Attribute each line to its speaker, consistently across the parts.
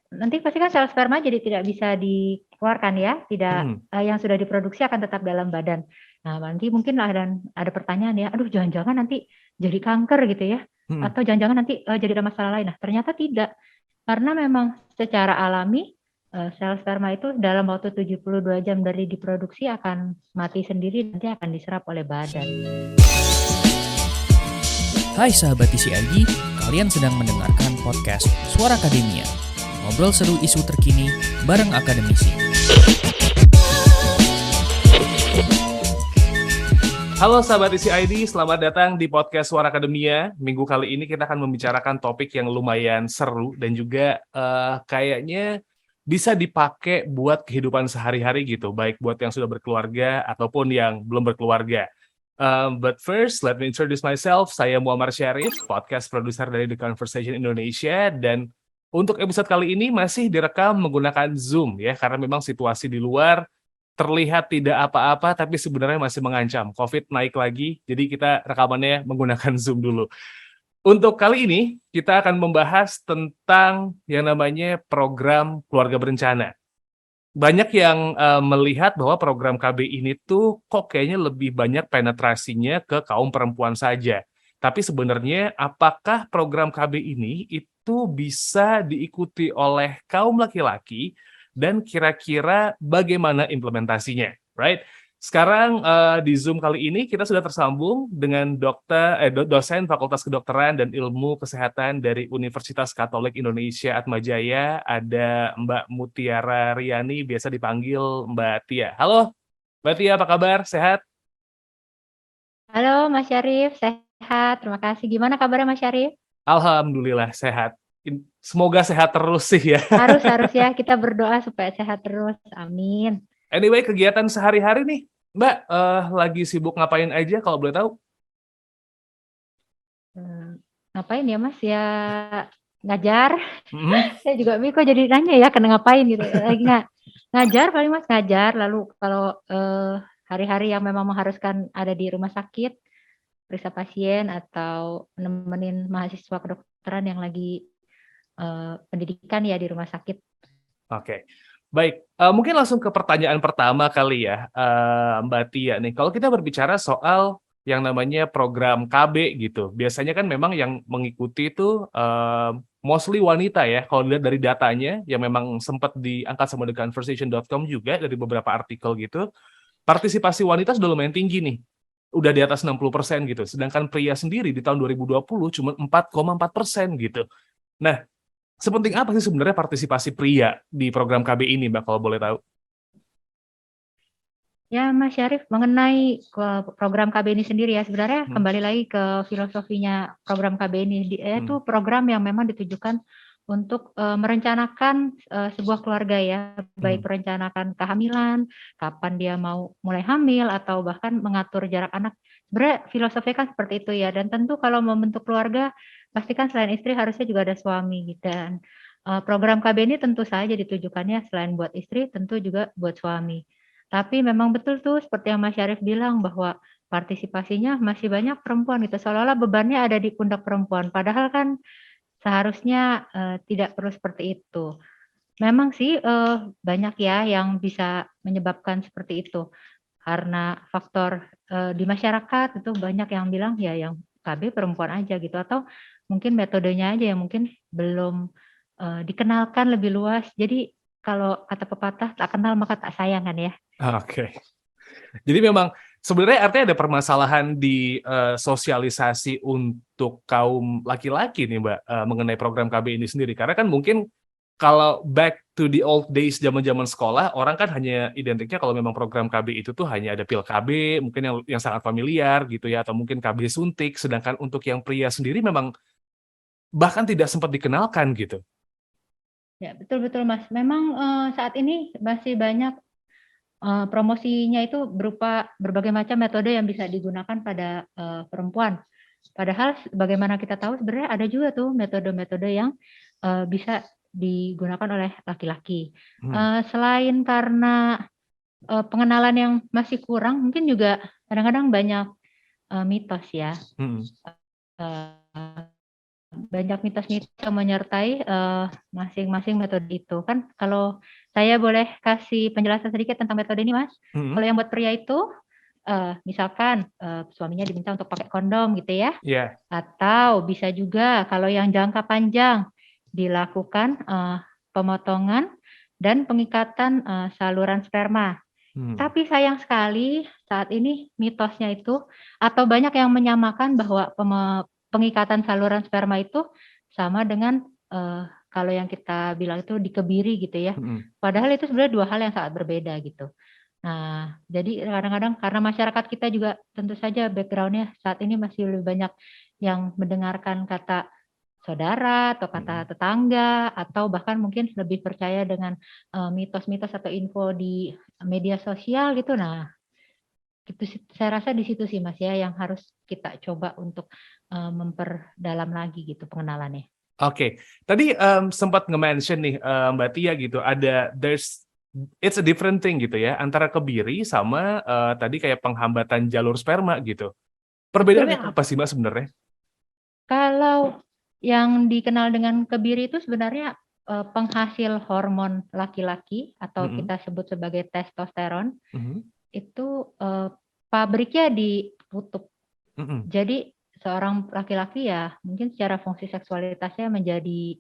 Speaker 1: nanti pasti kan sel sperma jadi tidak bisa dikeluarkan ya, tidak
Speaker 2: Mm-mm.
Speaker 1: yang sudah diproduksi akan tetap dalam badan. Nah, nanti mungkin ada pertanyaan ya, aduh jangan-jangan nanti jadi kanker gitu ya,
Speaker 2: Mm-mm.
Speaker 1: atau jangan-jangan nanti jadi ada masalah lain. Nah, ternyata tidak. Karena memang secara alami sel sperma itu dalam waktu 72 jam dari diproduksi akan mati sendiri, nanti akan diserap oleh badan.
Speaker 3: Hai sahabat TCID, kalian sedang mendengarkan podcast Suara Akademia. Ngobrol seru isu terkini bareng akademisi.
Speaker 2: Halo sahabat TCID, selamat datang di podcast Suara Akademia. Minggu kali ini kita akan membicarakan topik yang lumayan seru dan juga kayaknya bisa dipakai buat kehidupan sehari-hari gitu, baik buat yang sudah berkeluarga ataupun yang belum berkeluarga. But first, let me introduce myself. Saya Muammar Syarif, podcast produser dari The Conversation Indonesia, dan untuk episode kali ini masih direkam menggunakan Zoom ya, karena memang situasi di luar terlihat tidak apa-apa, tapi sebenarnya masih mengancam. COVID naik lagi, jadi kita rekamannya menggunakan Zoom dulu. Untuk kali ini, kita akan membahas tentang yang namanya program keluarga berencana. Banyak yang melihat bahwa program KB ini tuh kok kayaknya lebih banyak penetrasinya ke kaum perempuan saja. Tapi sebenarnya apakah program KB ini itu bisa diikuti oleh kaum laki-laki dan kira-kira bagaimana implementasinya, right? Sekarang di Zoom kali ini kita sudah tersambung dengan dosen Fakultas Kedokteran dan Ilmu Kesehatan dari Universitas Katolik Indonesia Atmajaya, ada Mbak Mutiara Riani, biasa dipanggil Mbak Tia. Halo, Mbak Tia, apa kabar? Sehat?
Speaker 1: Halo Mas Syarif, sehat. Terima kasih. Gimana kabarnya Mas Syarif?
Speaker 2: Alhamdulillah sehat. Semoga sehat terus sih ya.
Speaker 1: Harus ya kita berdoa supaya sehat terus. Amin.
Speaker 2: Anyway, kegiatan sehari-hari nih, Mbak, lagi sibuk ngapain aja kalau boleh tahu?
Speaker 1: Ngapain ya Mas? Ya ngajar.
Speaker 2: Mm-hmm.
Speaker 1: Saya juga kok jadi nanya ya kena ngapain gitu. Lagi ngajar paling Mas ngajar. Lalu kalau hari-hari yang memang mengharuskan ada di rumah sakit, periksa pasien atau nemenin mahasiswa kedokteran yang lagi pendidikan ya di rumah sakit.
Speaker 2: Oke, baik. Mungkin langsung ke pertanyaan pertama kali ya, Mbak Tia nih. Kalau kita berbicara soal yang namanya program KB gitu, biasanya kan memang yang mengikuti itu mostly wanita ya. Kalau dilihat dari datanya, yang memang sempat diangkat sama theconversation.com juga dari beberapa artikel gitu, partisipasi wanita sudah lumayan tinggi nih. Udah di atas 60% gitu. Sedangkan pria sendiri di tahun 2020 cuma 4,4% gitu. Nah, sepenting apa sih sebenarnya partisipasi pria di program KB ini, Mbak, kalau boleh tahu?
Speaker 1: Ya Mas Syarif, mengenai program KB ini sendiri ya, sebenarnya
Speaker 2: Hmm.
Speaker 1: kembali lagi ke filosofinya program KB ini. Itu program yang memang ditujukan untuk merencanakan sebuah keluarga ya, baik merencanakan kehamilan, kapan dia mau mulai hamil, atau bahkan mengatur jarak anak. Sebenarnya filosofinya kan seperti itu ya, dan tentu kalau membentuk keluarga, pastikan selain istri harusnya juga ada suami gitu. Dan program KB ini tentu saja ditujukannya selain buat istri, tentu juga buat suami. Tapi memang betul tuh seperti yang Mas Syarif bilang bahwa partisipasinya masih banyak perempuan gitu, seolah-olah bebannya ada di pundak perempuan, padahal kan seharusnya tidak perlu seperti itu. Memang sih banyak ya yang bisa menyebabkan seperti itu, karena faktor di masyarakat itu banyak yang bilang ya yang KB perempuan aja gitu, atau mungkin metodenya aja yang mungkin belum dikenalkan lebih luas. Jadi kalau kata pepatah, tak kenal maka tak sayang kan ya.
Speaker 2: Oke. Jadi memang sebenarnya artinya ada permasalahan di sosialisasi untuk kaum laki-laki nih, Mbak, mengenai program KB ini sendiri. Karena kan mungkin kalau back to the old days zaman-zaman sekolah, orang kan hanya identiknya kalau memang program KB itu tuh hanya ada pil KB, mungkin yang sangat familiar gitu ya, atau mungkin KB suntik, sedangkan untuk yang pria sendiri memang bahkan tidak sempat dikenalkan gitu.
Speaker 1: Ya, betul-betul Mas. Memang saat ini masih banyak promosinya itu berupa berbagai macam metode yang bisa digunakan pada perempuan. Padahal bagaimana kita tahu sebenarnya ada juga tuh metode-metode yang bisa digunakan oleh laki-laki. Selain karena pengenalan yang masih kurang, mungkin juga kadang-kadang banyak mitos ya.
Speaker 2: Hmm.
Speaker 1: banyak mitos-mitos yang menyertai masing-masing metode itu. Kan kalau saya boleh kasih penjelasan sedikit tentang metode ini, Mas. Kalau yang buat pria itu, misalkan suaminya diminta untuk pakai kondom gitu ya.
Speaker 2: Iya.
Speaker 1: Atau bisa juga kalau yang jangka panjang dilakukan pemotongan dan pengikatan saluran sperma. Tapi sayang sekali saat ini mitosnya itu atau banyak yang menyamakan bahwa pengikatan saluran sperma itu sama dengan kalau yang kita bilang itu dikebiri gitu ya. Padahal itu sebenarnya dua hal yang sangat berbeda gitu. Nah, jadi kadang-kadang karena masyarakat kita juga tentu saja background-nya saat ini masih lebih banyak yang mendengarkan kata saudara atau kata tetangga atau bahkan mungkin lebih percaya dengan mitos-mitos atau info di media sosial gitu. Nah, itu saya rasa di situ sih Mas ya yang harus kita coba untuk memperdalam lagi gitu pengenalannya.
Speaker 2: Oke, tadi sempat nge-mention nih Mbak Tia gitu, it's a different thing gitu ya antara kebiri sama tadi kayak penghambatan jalur sperma gitu. Perbedaannya apa sih Mbak sebenarnya?
Speaker 1: Kalau yang dikenal dengan kebiri itu sebenarnya penghasil hormon laki-laki atau kita sebut sebagai testosteron itu pabriknya ditutup. Jadi seorang laki-laki ya mungkin secara fungsi seksualitasnya menjadi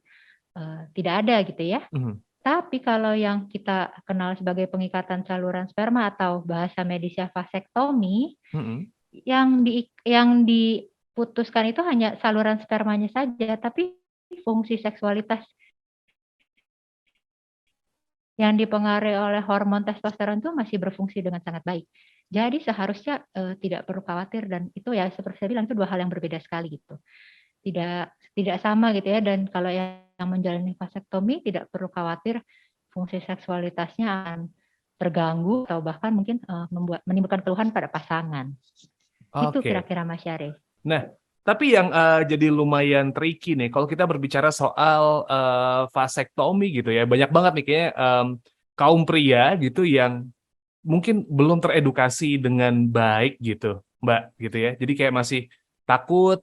Speaker 1: tidak ada gitu ya. Tapi kalau yang kita kenal sebagai pengikatan saluran sperma atau bahasa medisnya vasektomi, yang diputuskan itu hanya saluran spermanya saja, tapi fungsi seksualitas yang dipengaruhi oleh hormon testosteron itu masih berfungsi dengan sangat baik. Jadi seharusnya tidak perlu khawatir dan itu ya seperti saya bilang itu dua hal yang berbeda sekali gitu. Tidak sama gitu ya dan kalau yang menjalani vasektomi tidak perlu khawatir fungsi seksualitasnya akan terganggu atau bahkan mungkin menimbulkan keluhan pada pasangan. Itu kira-kira Mas Syarif.
Speaker 2: Nah, tapi yang jadi lumayan tricky nih, kalau kita berbicara soal vasektomi gitu ya, banyak banget nih kayaknya kaum pria gitu yang mungkin belum teredukasi dengan baik gitu, Mbak, gitu ya. Jadi kayak masih takut,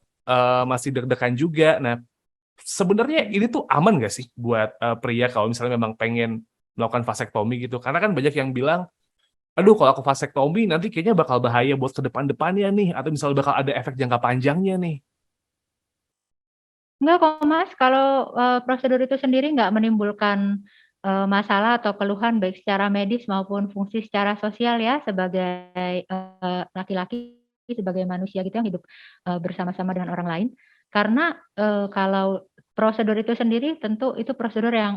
Speaker 2: masih deg-degan juga. Nah, sebenarnya ini tuh aman nggak sih buat pria kalau misalnya memang pengen melakukan vasektomi gitu? Karena kan banyak yang bilang, aduh kalau aku vasektomi nanti kayaknya bakal bahaya buat ke depan-depannya nih, atau misalnya bakal ada efek jangka panjangnya nih.
Speaker 1: Enggak kok Mas, kalau prosedur itu sendiri nggak menimbulkan masalah atau keluhan baik secara medis maupun fungsi secara sosial ya sebagai laki-laki, sebagai manusia gitu yang hidup bersama-sama dengan orang lain. Karena kalau prosedur itu sendiri tentu itu prosedur yang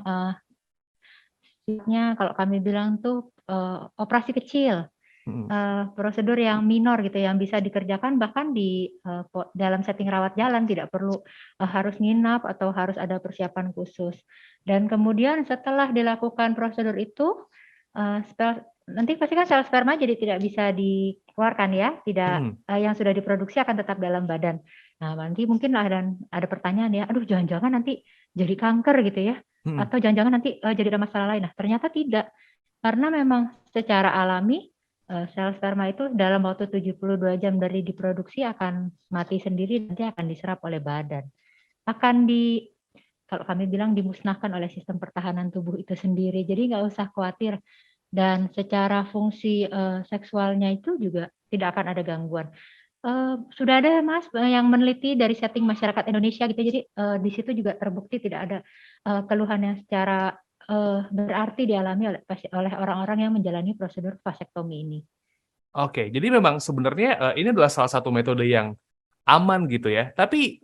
Speaker 1: sifatnya kalau kami bilang tuh operasi kecil. Prosedur yang minor gitu yang bisa dikerjakan bahkan di dalam setting rawat jalan tidak perlu harus nginap atau harus ada persiapan khusus. Dan kemudian setelah dilakukan prosedur itu nanti pasti kan sel sperma jadi tidak bisa dikeluarkan ya, tidak yang sudah diproduksi akan tetap dalam badan. Nah, nanti mungkin ada pertanyaan ya, aduh jangan-jangan nanti jadi kanker gitu ya, atau jangan-jangan nanti jadi ada masalah lain. Nah, ternyata tidak. Karena memang secara alami sel sperma itu dalam waktu 72 jam dari diproduksi akan mati sendiri, nanti akan diserap oleh badan. Akan kalau kami bilang dimusnahkan oleh sistem pertahanan tubuh itu sendiri. Jadi nggak usah khawatir. Dan secara fungsi seksualnya itu juga tidak akan ada gangguan. Sudah ada Mas yang meneliti dari setting masyarakat Indonesia gitu. Jadi di situ juga terbukti tidak ada keluhan yang secara berarti dialami oleh orang-orang yang menjalani prosedur vasektomi ini.
Speaker 2: Oke, jadi memang sebenarnya ini adalah salah satu metode yang aman gitu ya. Tapi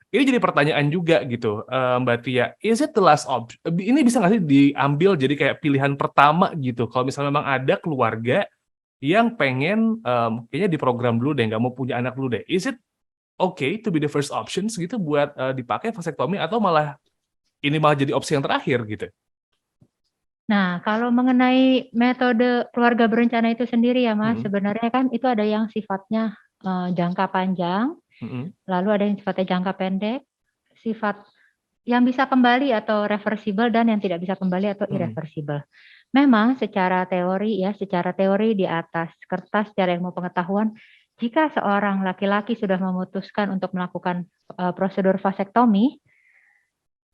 Speaker 2: ini jadi pertanyaan juga gitu, Mbak Tia. Is it the last option? Ini bisa nggak sih diambil jadi kayak pilihan pertama gitu? Kalau misalnya memang ada keluarga yang pengen kayaknya diprogram dulu deh, nggak mau punya anak dulu deh. Is it okay to be the first options gitu buat dipakai vasektomi atau malah ini malah jadi opsi yang terakhir gitu?
Speaker 1: Nah, kalau mengenai metode keluarga berencana itu sendiri ya Mas, sebenarnya kan itu ada yang sifatnya jangka panjang, lalu ada yang sifatnya jangka pendek, sifat yang bisa kembali atau reversible dan yang tidak bisa kembali atau irreversible. Memang secara teori di atas kertas secara ilmu pengetahuan jika seorang laki-laki sudah memutuskan untuk melakukan prosedur vasektomi,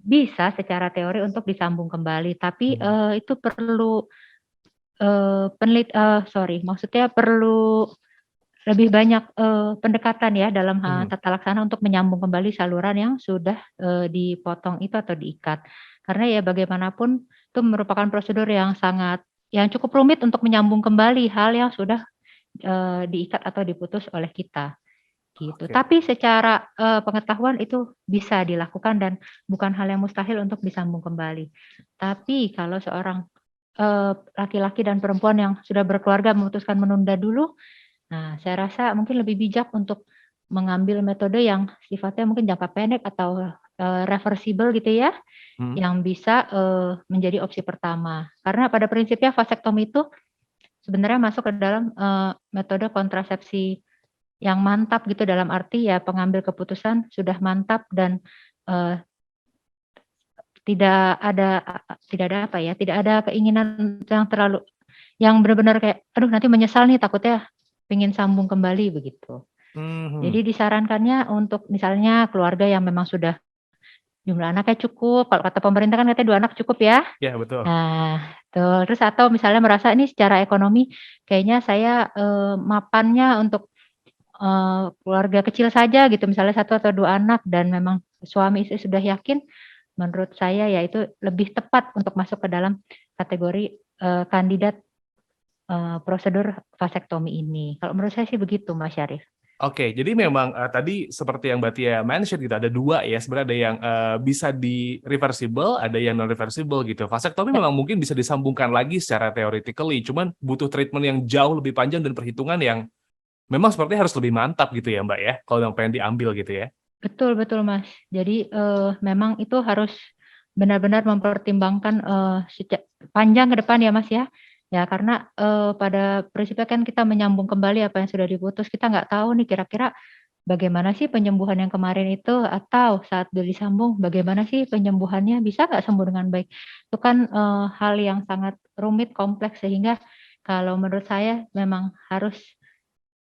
Speaker 1: bisa secara teori untuk disambung kembali, tapi itu perlu maksudnya perlu lebih banyak pendekatan ya dalam tata laksana untuk menyambung kembali saluran yang sudah dipotong itu atau diikat. Karena ya bagaimanapun itu merupakan prosedur yang cukup rumit untuk menyambung kembali hal yang sudah diikat atau diputus oleh kita, gitu.
Speaker 2: Oke.
Speaker 1: Tapi secara pengetahuan itu bisa dilakukan dan bukan hal yang mustahil untuk disambung kembali. Tapi kalau seorang laki-laki dan perempuan yang sudah berkeluarga memutuskan menunda dulu, nah saya rasa mungkin lebih bijak untuk mengambil metode yang sifatnya mungkin jangka pendek atau reversible gitu ya, yang bisa menjadi opsi pertama. Karena pada prinsipnya vasektomi itu sebenarnya masuk ke dalam metode kontrasepsi yang mantap gitu, dalam arti ya pengambil keputusan sudah mantap dan tidak ada keinginan yang benar-benar kayak, aduh nanti menyesal nih takutnya pengen sambung kembali begitu. Jadi disarankannya untuk misalnya keluarga yang memang sudah jumlah anaknya cukup, kalau kata pemerintah kan katanya 2 anak cukup ya.
Speaker 2: Ya, betul.
Speaker 1: Nah, betul. Terus atau misalnya merasa ini secara ekonomi kayaknya saya mapannya untuk keluarga kecil saja gitu, misalnya 1 atau 2 anak dan memang suami istri sudah yakin, menurut saya ya itu lebih tepat untuk masuk ke dalam kategori kandidat prosedur vasektomi ini. Kalau menurut saya sih begitu, Mas Syarif.
Speaker 2: Oke, jadi memang tadi seperti yang Mbak Tia mention gitu, ada 2 ya, sebenarnya ada yang bisa di-reversible, ada yang non-reversible gitu. Vasektomi memang mungkin bisa disambungkan lagi secara theoretically, cuman butuh treatment yang jauh lebih panjang dan perhitungan yang memang sepertinya harus lebih mantap gitu ya Mbak ya, kalau yang pengen diambil gitu ya?
Speaker 1: Betul betul, Mas. Jadi memang itu harus benar-benar mempertimbangkan panjang ke depan ya, Mas, ya. Ya karena pada prinsipnya kan kita menyambung kembali apa yang sudah diputus, kita nggak tahu nih kira-kira bagaimana sih penyembuhan yang kemarin itu, atau saat disambung bagaimana sih penyembuhannya, bisa nggak sembuh dengan baik. Itu kan hal yang sangat rumit, kompleks, sehingga kalau menurut saya memang harus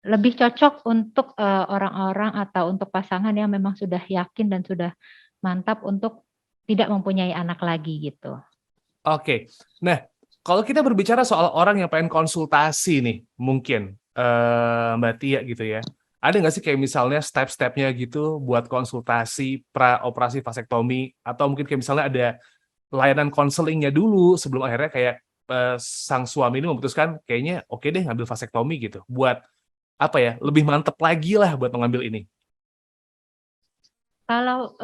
Speaker 1: lebih cocok untuk orang-orang atau untuk pasangan yang memang sudah yakin dan sudah mantap untuk tidak mempunyai anak lagi gitu.
Speaker 2: Oke. Nah, kalau kita berbicara soal orang yang pengen konsultasi nih, mungkin Mbak Tia gitu ya. Ada nggak sih kayak misalnya step-stepnya gitu buat konsultasi pra-operasi vasektomi, atau mungkin kayak misalnya ada layanan konselingnya dulu sebelum akhirnya kayak sang suami ini memutuskan kayaknya oke deh ngambil vasektomi gitu, buat apa ya, lebih mantep lagi lah buat mengambil ini?
Speaker 1: Kalau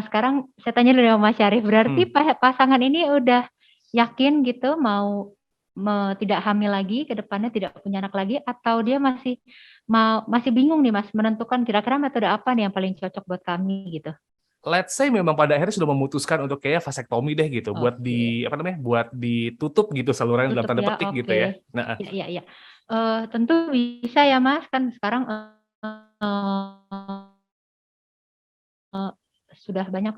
Speaker 1: sekarang saya tanya dulu sama Mas Syarif, berarti pasangan ini udah yakin gitu mau tidak hamil lagi, ke depannya tidak punya anak lagi, atau dia masih bingung nih Mas, menentukan kira-kira metode apa nih yang paling cocok buat kami gitu?
Speaker 2: Let's say memang pada akhirnya sudah memutuskan untuk kayak vasektomi deh gitu, buat
Speaker 1: Oke.
Speaker 2: buat ditutup gitu saluran dalam
Speaker 1: Tutup
Speaker 2: tanda
Speaker 1: ya,
Speaker 2: petik gitu
Speaker 1: oke.
Speaker 2: ya. Nah,
Speaker 1: Iya iya. Tentu bisa ya Mas, kan sekarang sudah banyak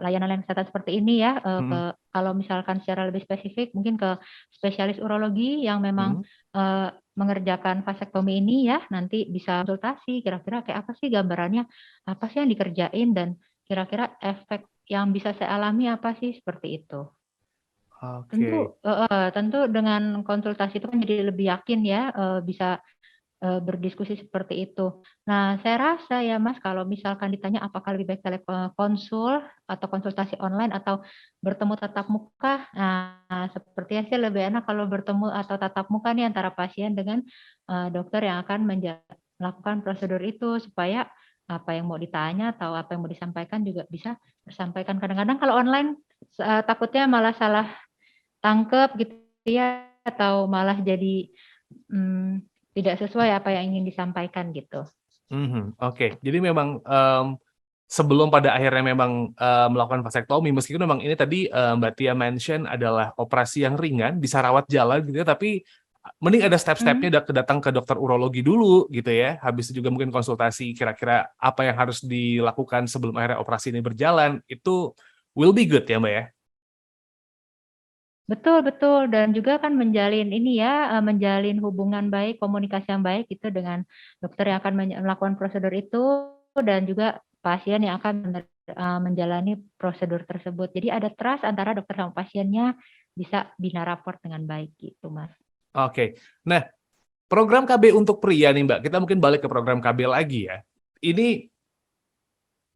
Speaker 1: layanan kesehatan seperti ini ya, kalau misalkan secara lebih spesifik mungkin ke spesialis urologi yang memang mengerjakan vasektomi ini ya, nanti bisa konsultasi kira-kira kayak apa sih gambarannya, apa sih yang dikerjain, dan kira-kira efek yang bisa saya alami apa sih, seperti itu.
Speaker 2: oke.
Speaker 1: Tentu dengan konsultasi itu kan jadi lebih yakin ya, bisa berdiskusi seperti itu. Nah, saya rasa ya Mas, kalau misalkan ditanya apakah lebih baik konsul atau konsultasi online atau bertemu tatap muka, nah sepertinya sih lebih enak kalau bertemu atau tatap muka nih antara pasien dengan dokter yang akan melakukan prosedur itu, supaya apa yang mau ditanya atau apa yang mau disampaikan juga bisa tersampaikan. Kadang-kadang kalau online takutnya malah salah tangkep gitu ya, atau malah jadi tidak sesuai apa yang ingin disampaikan gitu.
Speaker 2: Oke. Jadi memang sebelum pada akhirnya memang melakukan vasektomi, meskipun memang ini tadi Mbak Tia mention adalah operasi yang ringan, bisa rawat jalan gitu ya, tapi mending ada step-stepnya datang ke dokter urologi dulu gitu ya. Habis itu juga mungkin konsultasi kira-kira apa yang harus dilakukan sebelum akhirnya operasi ini berjalan, itu will be good ya Mbak ya?
Speaker 1: Betul betul, dan juga kan menjalin ini ya, menjalin hubungan baik, komunikasi yang baik itu dengan dokter yang akan melakukan prosedur itu dan juga pasien yang akan menjalani prosedur tersebut. Jadi ada trust antara dokter sama pasiennya, bisa bina raport dengan baik gitu, Mas.
Speaker 2: Oke. Nah, program KB untuk pria nih Mbak, kita mungkin balik ke program KB lagi ya. Ini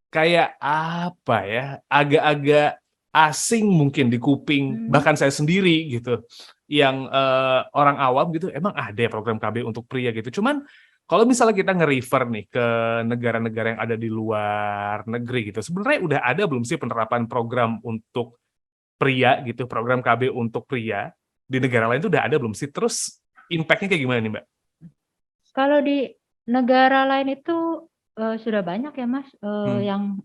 Speaker 2: kayak apa ya, agak-agak asing mungkin di kuping, bahkan saya sendiri gitu, yang orang awam gitu, emang ada ya program KB untuk pria gitu. Cuman kalau misalnya kita nge-refer nih ke negara-negara yang ada di luar negeri gitu, sebenarnya udah ada belum sih penerapan program untuk pria gitu, program KB untuk pria di negara lain tuh udah ada belum sih? Terus impact-nya kayak gimana nih Mbak?
Speaker 1: Kalau di negara lain itu, sudah banyak ya Mas, yang,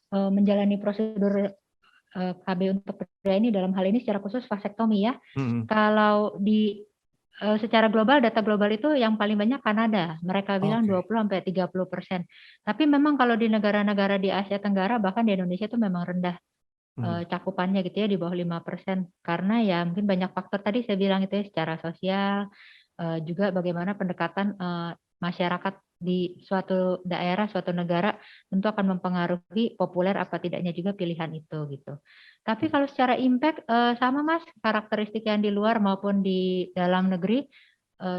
Speaker 1: menjalani prosedur, KB untuk pria ini dalam hal ini secara khusus vasektomi ya.
Speaker 2: Mhm.
Speaker 1: Kalau secara global, data global itu yang paling banyak Kanada, mereka bilang
Speaker 2: Oke.
Speaker 1: 20-30%. Tapi memang kalau di negara-negara di Asia Tenggara, bahkan di Indonesia itu memang rendah,
Speaker 2: Mhm.
Speaker 1: cakupannya gitu ya, di bawah 5%. Karena ya mungkin banyak faktor tadi saya bilang itu ya, secara sosial, juga bagaimana pendekatan, masyarakat di suatu daerah, suatu negara tentu akan mempengaruhi populer apa tidaknya juga pilihan itu, gitu. Tapi kalau secara impact, sama Mas, karakteristik yang di luar maupun di dalam negeri,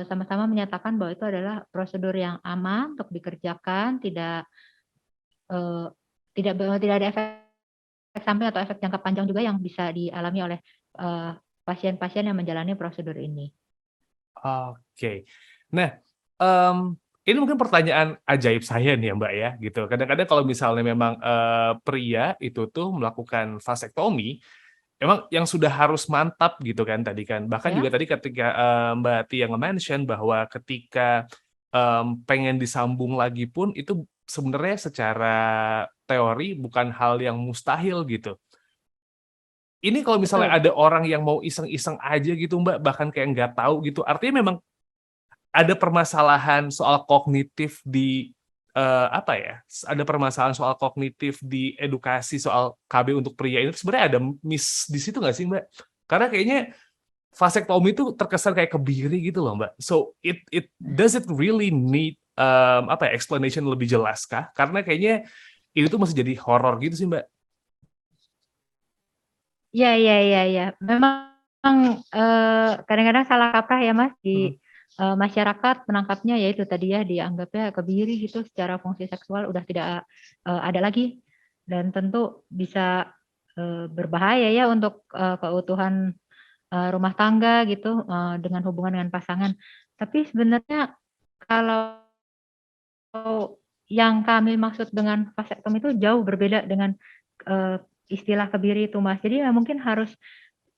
Speaker 1: sama-sama menyatakan bahwa itu adalah prosedur yang aman untuk dikerjakan, eee, tidak ada efek samping atau efek jangka panjang juga yang bisa dialami oleh, pasien-pasien yang menjalani prosedur ini.
Speaker 2: Oke. Nah, ini mungkin pertanyaan ajaib saya nih ya, Mbak, ya, gitu. Kadang-kadang kalau misalnya memang, pria itu tuh melakukan vasektomi, emang yang sudah harus mantap gitu kan tadi kan. Bahkan juga
Speaker 1: Ya?
Speaker 2: tadi ketika, Mbak Tia nge-mention bahwa ketika, pengen disambung lagi pun itu sebenarnya secara teori bukan hal yang mustahil gitu. Ini kalau misalnya
Speaker 1: Betul.
Speaker 2: ada orang yang mau iseng-iseng aja gitu, Mbak, bahkan kayak nggak tahu gitu, artinya memang ada permasalahan soal kognitif di, apa ya, ada permasalahan soal kognitif di edukasi soal KB untuk pria ini sebenarnya ada miss di situ nggak sih, Mbak? Karena kayaknya vasektomi itu terkesan kayak kebiri gitu loh, Mbak. So, does it really need, apa ya, explanation lebih jelas kah? Karena kayaknya ini tuh masih jadi horor gitu sih, Mbak.
Speaker 1: Iya iya iya iya. Memang, kadang-kadang salah kaprah ya Mas
Speaker 2: Mhm.
Speaker 1: di, masyarakat menangkapnya ya itu tadi ya, dianggapnya kebiri gitu secara fungsi seksual udah tidak, ada lagi dan tentu bisa, berbahaya ya untuk, keutuhan, rumah tangga gitu, dengan hubungan dengan pasangan. Tapi sebenarnya kalau yang kami maksud dengan vasektomi itu jauh berbeda dengan, eee, istilah kebiri itu Mas. Jadi ya mungkin harus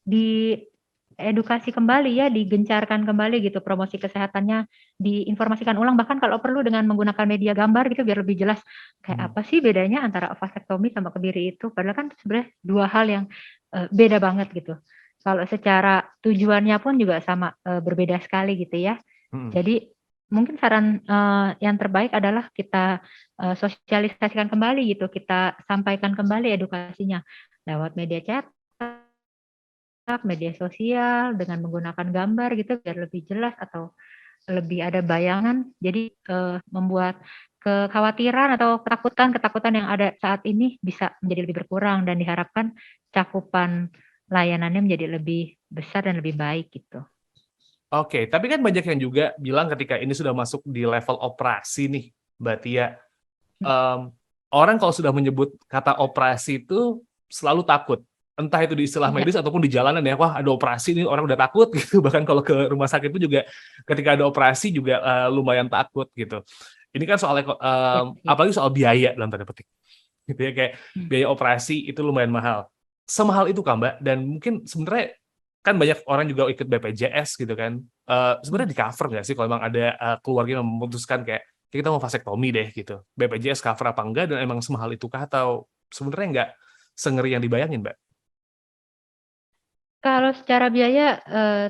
Speaker 1: diedukasi kembali ya, digencarkan kembali gitu promosi kesehatannya, diinformasikan ulang bahkan kalau perlu dengan menggunakan media gambar gitu biar lebih jelas, kayak
Speaker 2: Mhm.
Speaker 1: apa sih bedanya antara vasektomi sama kebiri itu, padahal kan sebenarnya 2 hal yang, beda banget gitu. Kalau secara tujuannya pun juga sama, berbeda sekali gitu ya.
Speaker 2: Mhm.
Speaker 1: Jadi mungkin saran, yang terbaik adalah kita, sosialisasikan kembali gitu, kita sampaikan kembali edukasinya lewat media cetak, media sosial, dengan menggunakan gambar gitu biar lebih jelas atau lebih ada bayangan. Jadi, membuat kekhawatiran atau ketakutan-ketakutan yang ada saat ini bisa menjadi lebih berkurang dan diharapkan cakupan layanannya menjadi lebih besar dan lebih baik gitu.
Speaker 2: Oke, tapi kan banyak yang juga bilang ketika ini sudah masuk di level operasi nih, Mbak Tia, mmm, orang kalau sudah menyebut kata operasi itu selalu takut. Entah itu di istilah
Speaker 1: Iya,
Speaker 2: medis ataupun di jalanan ya, "Wah, ada operasi nih," orang udah takut gitu. Bahkan kalau ke rumah sakit pun juga ketika ada operasi juga, lumayan takut gitu. Ini kan soal
Speaker 1: iya iya.
Speaker 2: apalagi soal biaya dalam tanda petik, gitu ya, kayak
Speaker 1: Mmm.
Speaker 2: biaya operasi itu lumayan mahal. Semahal itu kah, Mbak? Dan mungkin sebenarnya kan banyak orang juga ikut BPJS gitu kan,
Speaker 1: Mmm.
Speaker 2: sebenarnya di-cover nggak sih kalau memang ada, keluarga yang memutuskan kayak, "Kita mau vasektomi deh," gitu. BPJS cover apa enggak dan emang semahal itukah atau sebenarnya nggak sengeri yang dibayangin, Mbak?
Speaker 1: Kalau secara biaya,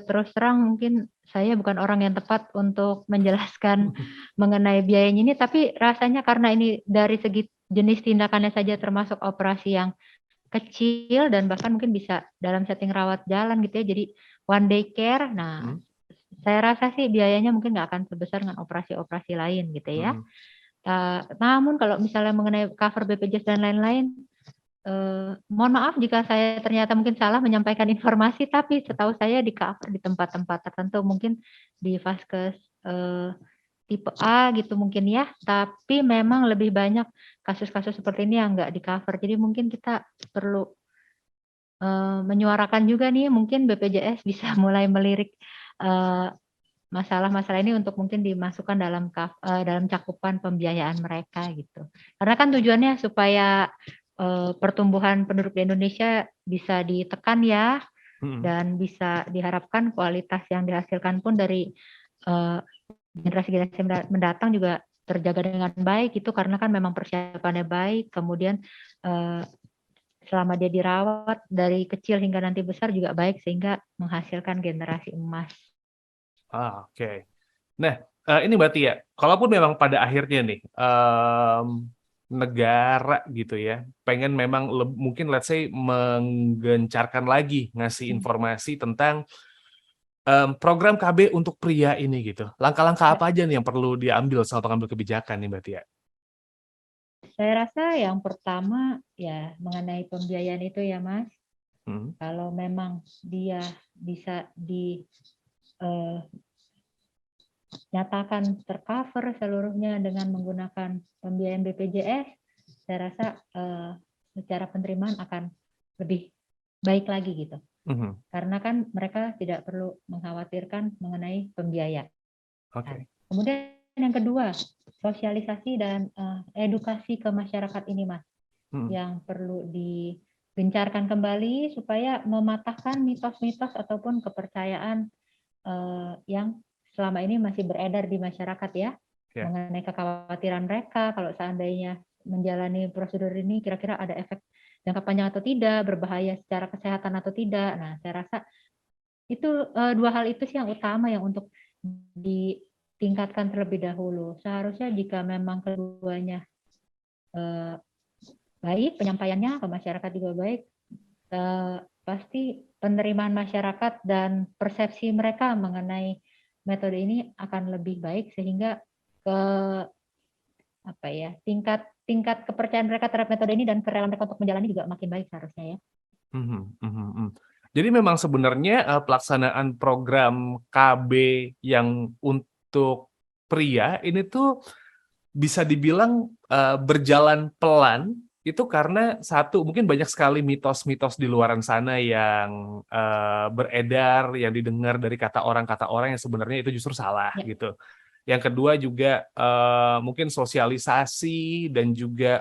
Speaker 1: terus terang mungkin saya bukan orang yang tepat untuk menjelaskan mengenai biayanya ini, tapi rasanya karena ini dari segi jenis tindakannya saja termasuk operasi yang kecil dan bahkan mungkin bisa dalam setting rawat jalan gitu ya, jadi one day care. Nah,
Speaker 2: Mhm,
Speaker 1: saya rasa sih biayanya mungkin nggak akan sebesar dengan operasi-operasi lain gitu ya.
Speaker 2: mhm.
Speaker 1: Namun kalau misalnya mengenai cover BPJS dan lain-lain, mohon maaf jika saya ternyata mungkin salah menyampaikan informasi, tapi setahu saya di cover di tempat-tempat tertentu, mungkin di vaskes, tipe A gitu mungkin ya, tapi memang lebih banyak kasus-kasus seperti ini yang nggak di-cover. Jadi mungkin kita perlu, menyuarakan juga nih, mungkin BPJS bisa mulai melirik, eee, masalah-masalah ini untuk mungkin dimasukkan dalam cakupan pembiayaan mereka gitu. Karena kan tujuannya supaya, pertumbuhan penduduk di Indonesia bisa ditekan ya,
Speaker 2: Mhm.
Speaker 1: dan bisa diharapkan kualitas yang dihasilkan pun dari, eee, generasi-generasi mendatang juga terjaga dengan baik itu karena kan memang persiapannya baik, kemudian, eee, selama dia dirawat dari kecil hingga nanti besar juga baik sehingga menghasilkan generasi emas.
Speaker 2: Oke. Nah, ini berarti ya, kalaupun memang pada akhirnya nih, negara gitu ya, pengen memang mungkin let's say menggencarkan lagi ngasih
Speaker 1: Mmm,
Speaker 2: informasi tentang, program KB untuk pria ini gitu. Langkah-langkah
Speaker 1: ya,
Speaker 2: apa aja nih yang perlu diambil sama pengambil kebijakan nih berarti ya?
Speaker 1: saya rasa yang pertama ya mengenai pembiayaan itu ya Mas,
Speaker 2: Mhm,
Speaker 1: kalau memang dia bisa nyatakan tercover seluruhnya dengan menggunakan pembiayaan BPJS, saya rasa, secara penerimaan akan lebih baik lagi gitu.
Speaker 2: mhm,
Speaker 1: Karena kan mereka tidak perlu mengkhawatirkan mengenai pembiayaan.
Speaker 2: oke,
Speaker 1: Kemudian yang kedua, sosialisasi dan, edukasi ke masyarakat ini Mas,
Speaker 2: mhm,
Speaker 1: yang perlu digencarkan kembali supaya mematahkan mitos-mitos ataupun kepercayaan yang selama ini masih beredar di masyarakat ya,
Speaker 2: ya,
Speaker 1: mengenai kekhawatiran mereka kalau seandainya menjalani prosedur ini kira-kira ada efek jangka panjang atau tidak, berbahaya secara kesehatan atau tidak. Nah, saya rasa itu, 2 hal itu sih yang utama yang untuk ditingkatkan terlebih dahulu. Seharusnya jika memang keduanya, eee, baik penyampaiannya ke masyarakat juga baik, pasti penerimaan masyarakat dan persepsi mereka mengenai metode ini akan lebih baik sehingga ke apa ya, tingkat tingkat kepercayaan mereka terhadap metode ini dan kerelaan mereka untuk menjalani juga makin baik seharusnya ya.
Speaker 2: mhm, mhm, mhm. Jadi memang sebenarnya, pelaksanaan program KB yang untuk pria ini tuh bisa dibilang, berjalan pelan, itu karena satu, mungkin banyak sekali mitos-mitos di luaran sana yang, beredar, yang didengar dari kata orang yang sebenarnya itu justru salah,
Speaker 1: Ya,
Speaker 2: gitu. Yang kedua juga, mungkin sosialisasi dan juga,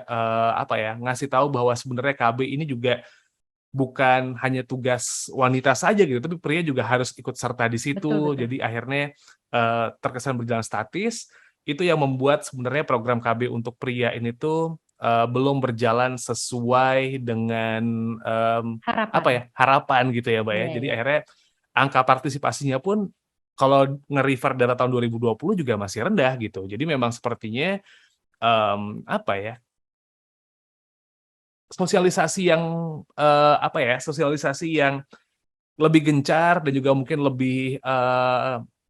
Speaker 2: apa ya, ngasih tahu bahwa sebenarnya KB ini juga bukan hanya tugas wanita saja gitu, tapi pria juga harus ikut serta di
Speaker 1: betul
Speaker 2: situ.
Speaker 1: betul.
Speaker 2: Jadi akhirnya, terkesan berjalan statis, itu yang membuat sebenarnya program KB untuk pria ini tuh, belum berjalan sesuai dengan, apa ya,
Speaker 1: Harapan.
Speaker 2: harapan gitu ya, Mbak, ya.
Speaker 1: Iya
Speaker 2: Jadi
Speaker 1: iya,
Speaker 2: akhirnya angka partisipasinya pun kalau nge-refer data tahun 2020 juga masih rendah gitu. Jadi memang sepertinya, apa ya, sosialisasi yang, apa ya, sosialisasi yang lebih gencar dan juga mungkin lebih,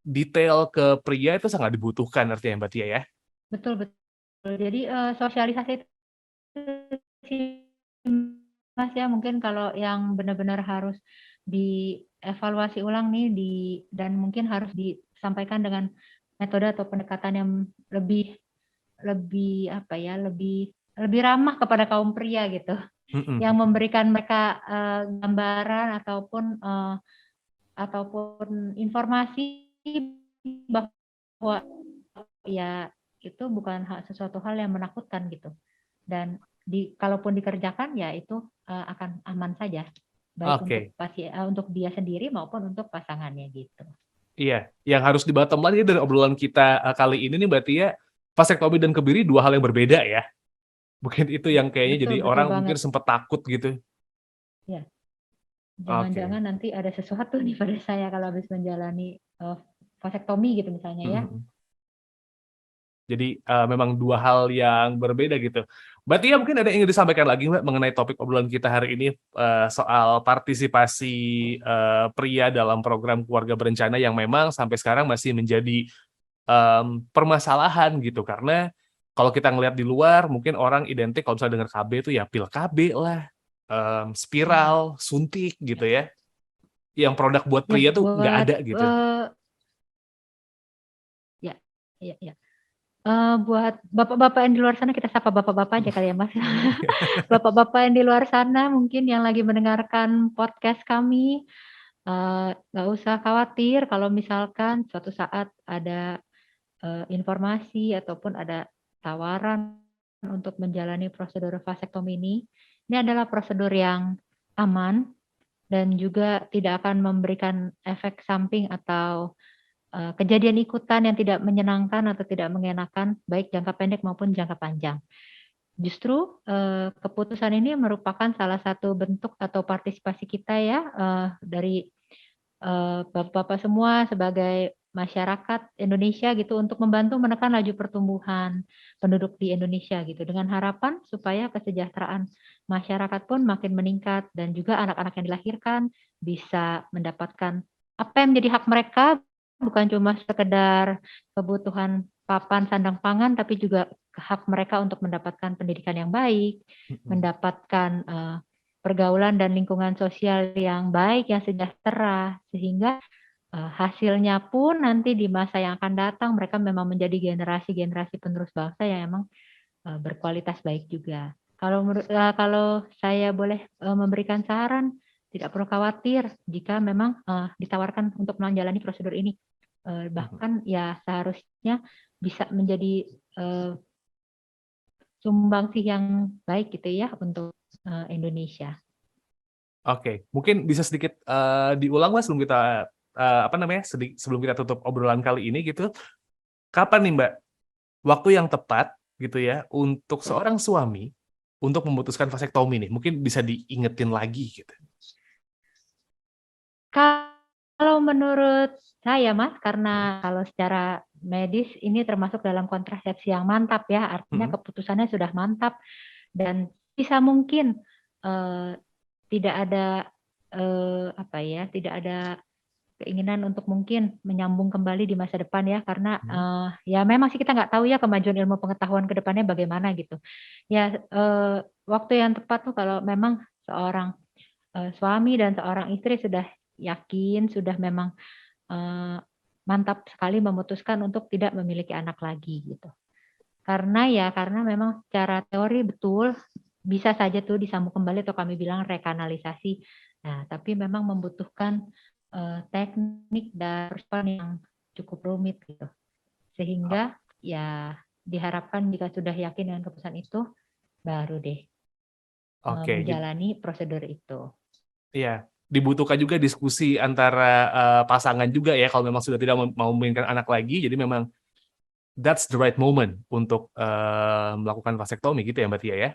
Speaker 2: detail ke pria itu sangat dibutuhkan artinya ya, Mbak, Tia, ya?
Speaker 1: betul betul. Jadi, sosialisasi itu sih Mas ya, mungkin kalau yang benar-benar harus dievaluasi ulang nih dan mungkin harus disampaikan dengan metode atau pendekatan yang lebih lebih apa ya, lebih lebih ramah kepada kaum pria gitu,
Speaker 2: Mhm,
Speaker 1: yang
Speaker 2: mhm.
Speaker 1: memberikan mereka, gambaran ataupun informasi bahwa ya itu bukan sesuatu hal yang menakutkan gitu dan kalaupun dikerjakan ya itu, akan aman saja, baik
Speaker 2: Oke,
Speaker 1: untuk dia sendiri maupun untuk pasangannya gitu.
Speaker 2: iya, yang harus di-bottom line dari obrolan kita, kali ini nih, Mbak, Tia, vasektomi dan kebiri 2 hal yang berbeda ya? Mungkin itu yang kayaknya
Speaker 1: Betul
Speaker 2: jadi
Speaker 1: betul
Speaker 2: orang mungkin
Speaker 1: banget,
Speaker 2: sempet takut gitu.
Speaker 1: ya.
Speaker 2: Oke,
Speaker 1: Jangan-jangan nanti ada sesuatu nih pada saya kalau habis menjalani, vasektomi gitu misalnya
Speaker 2: mhm,
Speaker 1: ya.
Speaker 2: mhm. Jadi memang dua hal yang berbeda gitu. Mbak Tia mungkin ada yang ingin disampaikan lagi Mbak mengenai topik obrolan kita hari ini soal partisipasi pria dalam program keluarga berencana yang memang sampai sekarang masih menjadi permasalahan gitu. Karena kalau kita ngelihat di luar mungkin orang identik kalau misalnya dengar KB itu ya pil KB lah, spiral, suntik gitu ya. Yang produk buat
Speaker 1: Ya,
Speaker 2: pria tuh nggak
Speaker 1: buat
Speaker 2: ada gitu.
Speaker 1: ya, ya. Buat bapak-bapak yang di luar sana, kita sapa bapak-bapak aja kali ya Mas. Bapak-bapak yang di luar sana mungkin yang lagi mendengarkan podcast kami, nggak usah khawatir kalau misalkan suatu saat ada informasi ataupun ada tawaran untuk menjalani prosedur vasektomi ini. Ini adalah prosedur yang aman dan juga tidak akan memberikan efek samping atau kejadian ikutan yang tidak menyenangkan atau tidak mengenakan, baik jangka pendek maupun jangka panjang. Justru keputusan ini merupakan salah satu bentuk atau partisipasi kita ya dari bapak-bapak semua sebagai masyarakat Indonesia gitu untuk membantu menekan laju pertumbuhan penduduk di Indonesia gitu dengan harapan supaya kesejahteraan masyarakat pun makin meningkat dan juga anak-anak yang dilahirkan bisa mendapatkan apa yang menjadi hak mereka, bukan cuma sekedar kebutuhan papan sandang pangan tapi juga hak mereka untuk mendapatkan pendidikan yang baik, mendapatkan pergaulan dan lingkungan sosial yang baik, yang sejahtera, sehingga hasilnya pun nanti di masa yang akan datang mereka memang menjadi generasi-generasi penerus bangsa yang emang berkualitas baik juga. Kalau saya boleh memberikan saran, tidak perlu khawatir jika memang ditawarkan untuk menjalani prosedur ini. Bahkan ya seharusnya bisa menjadi sumbangsih yang baik gitu ya untuk Indonesia.
Speaker 2: Oke, mungkin bisa sedikit diulang Mas sebelum kita sebelum kita tutup obrolan kali ini gitu. Kapan nih Mbak waktu yang tepat gitu ya untuk seorang suami untuk memutuskan vasektomi nih? Mungkin bisa diingetin lagi gitu.
Speaker 1: Kalau menurut saya Mas, karena kalau secara medis ini termasuk dalam kontrasepsi yang mantap ya, artinya keputusannya sudah mantap dan bisa mungkin tidak ada tidak ada keinginan untuk mungkin menyambung kembali di masa depan ya, karena ya memang sih kita nggak tahu ya kemajuan ilmu pengetahuan ke depannya bagaimana gitu. Ya waktu yang tepat tuh kalau memang seorang suami dan seorang istri sudah yakin, sudah memang mantap sekali memutuskan untuk tidak memiliki anak lagi gitu. Karena memang secara teori betul bisa saja tuh disambung kembali atau kami bilang rekanalisasi. Nah, tapi memang membutuhkan teknik dan respon yang cukup rumit gitu. Sehingga ya diharapkan jika sudah yakin dengan keputusan itu baru deh menjalani prosedur itu.
Speaker 2: Iya, dibutuhkan juga diskusi antara pasangan juga ya kalau memang sudah tidak mau menginginkan anak lagi, jadi memang that's the right moment untuk melakukan vasektomi gitu ya Mbak Tia ya.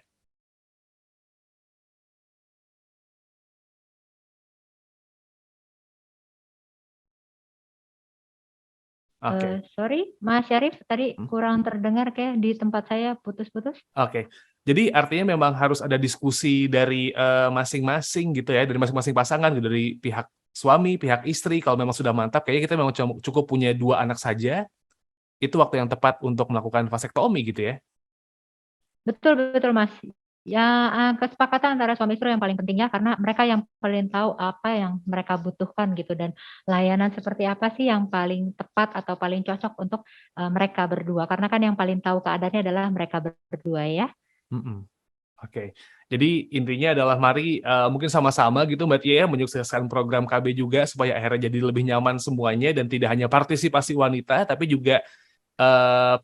Speaker 1: Sorry, Mas Syarif, tadi kurang terdengar kayak di tempat saya putus-putus.
Speaker 2: Oke, jadi artinya memang harus ada diskusi dari masing-masing gitu ya, dari masing-masing pasangan gitu, dari pihak suami, pihak istri. Kalau memang sudah mantap, kayaknya kita memang cukup punya 2 anak saja. Itu waktu yang tepat untuk melakukan vasektomi gitu ya.
Speaker 1: Betul Mas. Ya kesepakatan antara suami istri yang paling penting ya, karena mereka yang paling tahu apa yang mereka butuhkan gitu dan layanan seperti apa sih yang paling tepat atau paling cocok untuk mereka berdua, karena kan yang paling tahu keadaannya adalah mereka berdua ya.
Speaker 2: Oke, jadi intinya adalah mari mungkin sama-sama gitu Mbak Tia ya menyukseskan program KB juga supaya akhirnya jadi lebih nyaman semuanya dan tidak hanya partisipasi wanita tapi juga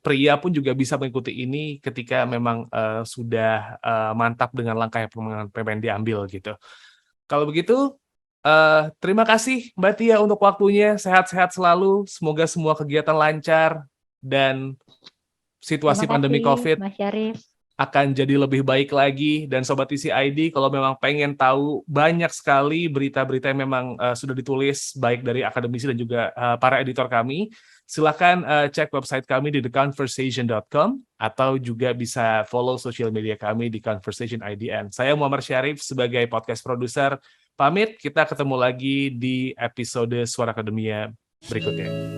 Speaker 2: pria pun juga bisa mengikuti ini ketika memang sudah mantap dengan langkah yang pengen diambil gitu. Kalau begitu, terima kasih Mbak Tia untuk waktunya, sehat-sehat selalu, semoga semua kegiatan lancar dan situasi pandemi COVID
Speaker 1: Mas Syarif.
Speaker 2: akan jadi lebih baik lagi. Dan Sobat Isi ID, kalau memang pengen tahu banyak sekali berita-berita yang memang sudah ditulis baik dari akademisi dan juga para editor kami, silakan cek website kami di theconversation.com atau juga bisa follow social media kami di Conversation IDN. Saya Muhammad Syarif sebagai podcast produser. Pamit, kita ketemu lagi di episode Suara Akademia berikutnya.